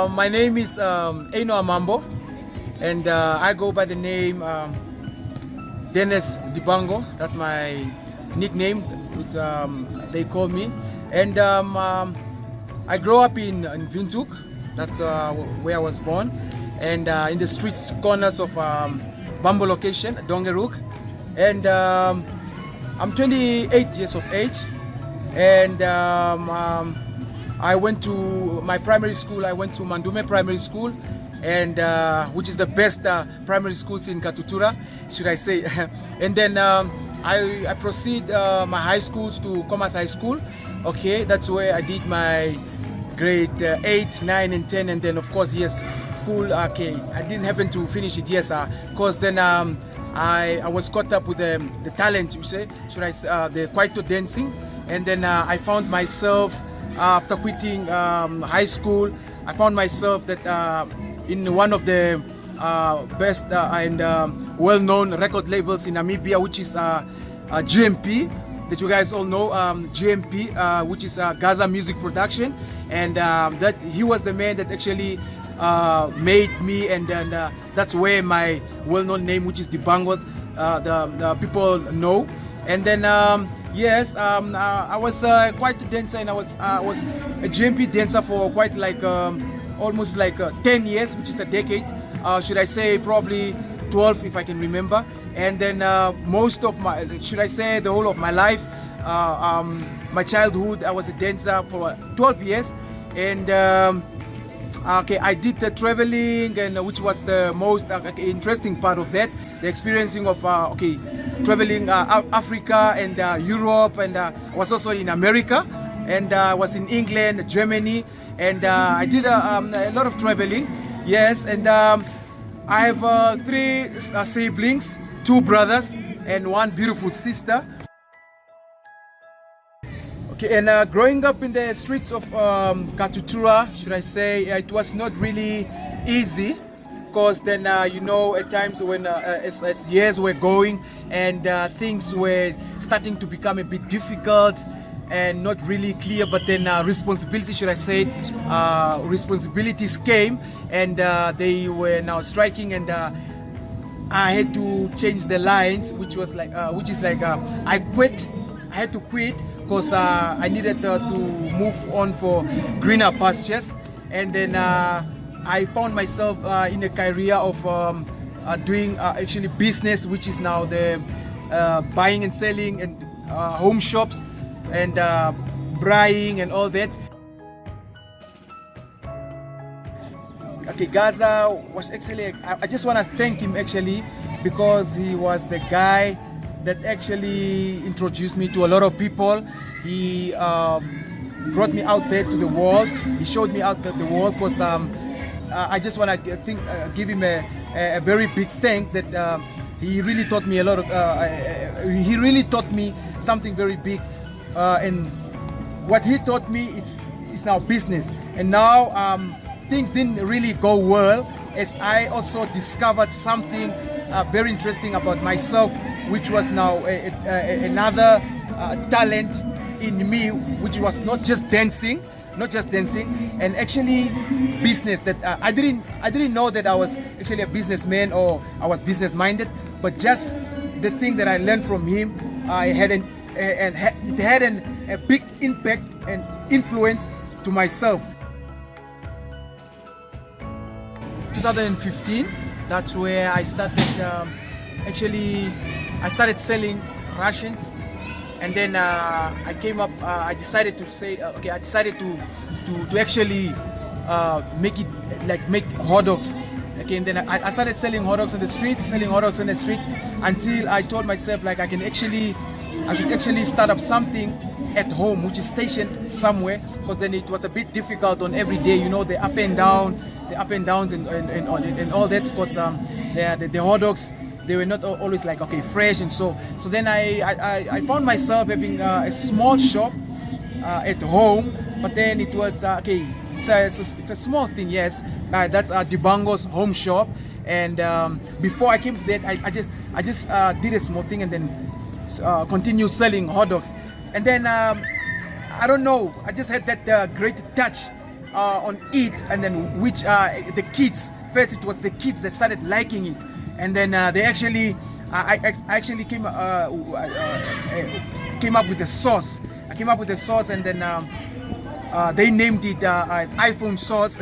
My name is Eino Amaambo, and I go by the name Dennis Diebango. That's my nickname, which they call me. And I grew up in Windhoek. That's where I was born, and in the streets corners of Bambo location, Dongerook. And I'm 28 years of age, and I went to my primary school. I went to Mandume Primary School, and which is the best primary schools in Katutura, should I say. And then I proceed my high schools to Commerce High School. Okay, that's where I did my grade 8, 9, and 10, and then of course, yes, school. Okay, I didn't happen to finish it, yes, because then I was caught up with the talent, you say, should I say, the Kwaito dancing, and then I found myself. After quitting high school, I found myself that in one of the best and well-known record labels in Namibia, which is GMP, that you guys all know, GMP, which is Gaza Music Production, and that he was the man that actually made me, and then that's where my well-known name, which is Diebango, the people know. And then yes, I was quite a dancer, and I was a GMP dancer for quite like almost like 10 years, which is a decade. Should I say probably 12 if I can remember. And then most of my, should I say the whole of my life, my childhood, I was a dancer for 12 years. And okay, I did the traveling, and which was the most interesting part of that, the experiencing of okay, traveling Africa and Europe, and I was also in America, and I was in England, Germany, and I did a lot of traveling. Yes, and I have 3 siblings, 2 brothers, and 1 beautiful sister. Okay, and growing up in the streets of Katutura, should I say, it was not really easy, because then you know, at times when as years were going, and things were starting to become a bit difficult and not really clear, but then responsibility, should I say, responsibilities came, and they were now striking, and I had to change the lines, which was like which is like I had to quit, because I needed to move on for greener pastures. And then I found myself in a career of doing actually business, which is now the buying and selling and home shops and buying and all that. Okay, Gaza was actually, I just want to thank him actually, because he was the guy that actually introduced me to a lot of people. He brought me out there to the world. He showed me out the world, because I just want to give him a very big thank that he really taught me a lot of, he really taught me something very big, and what he taught me is now business. And now things didn't really go well, as I also discovered something very interesting about myself, which was now another talent in me, which was not just dancing, and actually business. That I didn't know that I was actually a businessman or I was business minded, but just the thing that I learned from him, it had a big impact and influence to myself. 2015, that's where I started actually I started selling rations, and then I came up. I decided to say, okay, I decided to actually make it like make hot dogs. Okay, and then I started selling hot dogs on the street, until I told myself like I should actually start up something at home, which is stationed somewhere, because then it was a bit difficult on every day, you know, the up and downs and all that, because the hot dogs, they were not always like okay fresh, and so then I found myself having a small shop at home, but then it was okay, it's a small thing, yes, that's Diebango's home shop. And before I came to that, I just did a small thing, and then continue selling hot dogs. And then I don't know, I just had that great touch on it, and then which the kids, first it was the kids that started liking it, and then they actually I actually came up with the sauce. I came up with the sauce, and then they named it iPhone sauce.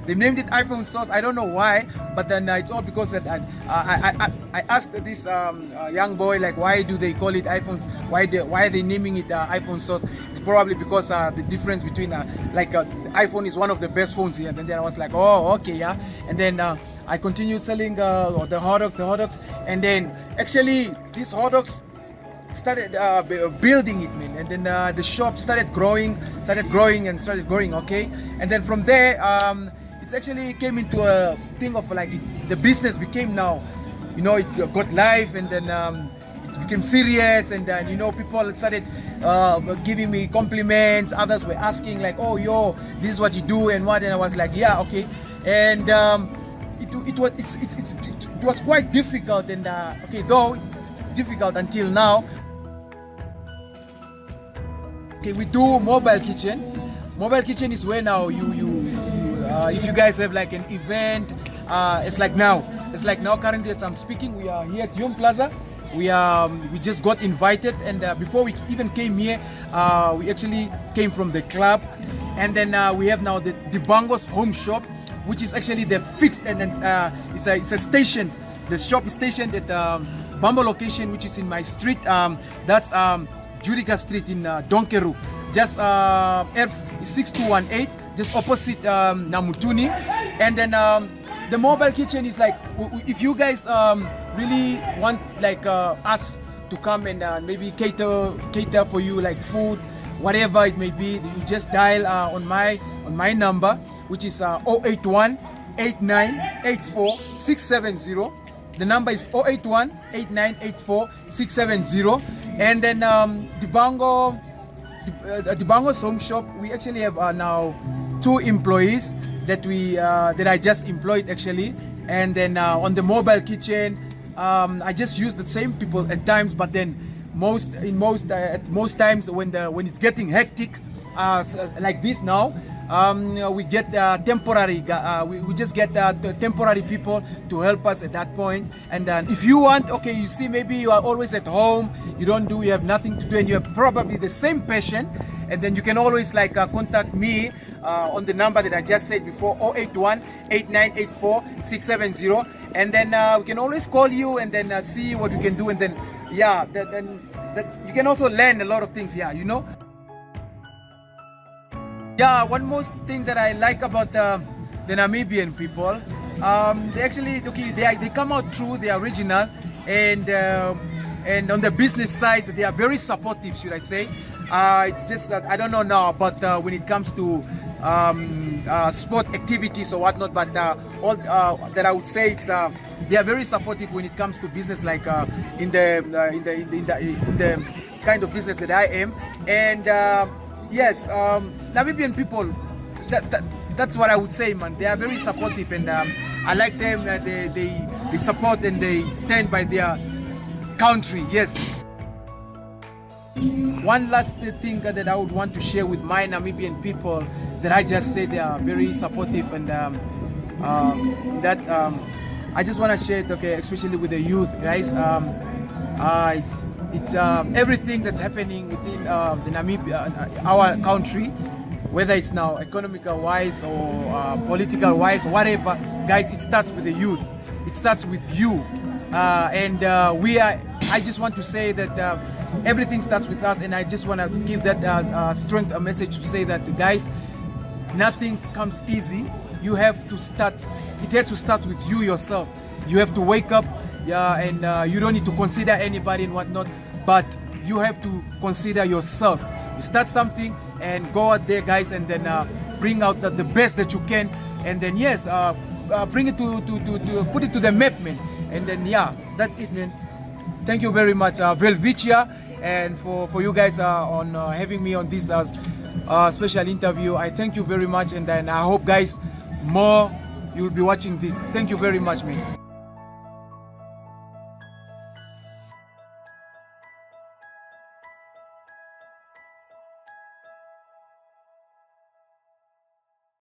They named it iPhone sauce. I don't know why, but then it's all because that I asked this young boy, like, why do they call it iPhone? Why are they naming it iPhone sauce? It's probably because the difference between iPhone is one of the best phones here. And then I was like, oh, okay, yeah. And then I continued selling the hot dogs, and then actually these hot dogs started building it, man, and then the shop started growing, okay. And then from there it actually came into a thing of like the business became now, you know, it got life, and then it became serious, and then, you know, people started giving me compliments. Others were asking like, oh, yo, this is what you do and what, and I was like, yeah, okay. And it was quite difficult, and okay, though it's difficult until now. Okay, we do mobile kitchen. Mobile kitchen is where now if you guys have like an event, it's like now currently as I'm speaking, we are here at Yum Plaza. We just got invited, and before we even came here, we actually came from the club, and then we have now the Diebango's home shop, which is actually the fixed, and it's a station. The shop is stationed at Bambo location, which is in my street. That's Judica Street in Donkeru, just R6218, just opposite Namutuni. And then the mobile kitchen is like, if you guys really want like us to come and maybe cater for you, like food, whatever it may be, you just dial on my number, which is 081 8984 670. The number is 081 8984 670. And then Diebango's home shop, we actually have now 2 employees that I just employed actually. And then on the mobile kitchen, I just use the same people at times, but then at most times when it's getting hectic, like this now, we get temporary. We just get temporary people to help us at that point. And then if you want, okay, you see, maybe you are always at home, you have nothing to do, and you have probably the same passion, and then you can always like contact me on the number that I just said before, 081 8984 670, and then we can always call you and then see what we can do, and then yeah, then you can also learn a lot of things, yeah, you know. Yeah, one more thing that I like about the Namibian people, they actually, okay, they come out true, they are original, and on the business side, they are very supportive, should I say. It's just that I don't know now, but when it comes to sport activities or whatnot, but all that I would say, it's they are very supportive when it comes to business, like in the kind of business that I am. And yes, Namibian people, that's what I would say, man. They are very supportive, and I like them. They support and they stand by their country. Yes. One last thing that I would want to share with my Namibian people, that I just say they are very supportive, and I just want to share it, okay, especially with the youth, guys. It's everything that's happening within the Namibia, our country, whether it's now economical wise or political wise, whatever, guys, it starts with the youth. It starts with you, I just want to say that everything starts with us, and I just want to give that strength, a message to say that, guys, nothing comes easy. You have to start. It has to start with you yourself. You have to wake up, yeah, and you don't need to consider anybody and whatnot, but you have to consider yourself. You start something and go out there, guys, and then bring out the best that you can, and then yes, bring it to put it to the map, man. And then yeah, that's it, man. Thank you very much, Welwitchia, and for you guys on having me on this special interview. I thank you very much, and then I hope, guys, more you'll be watching this. Thank you very much, man.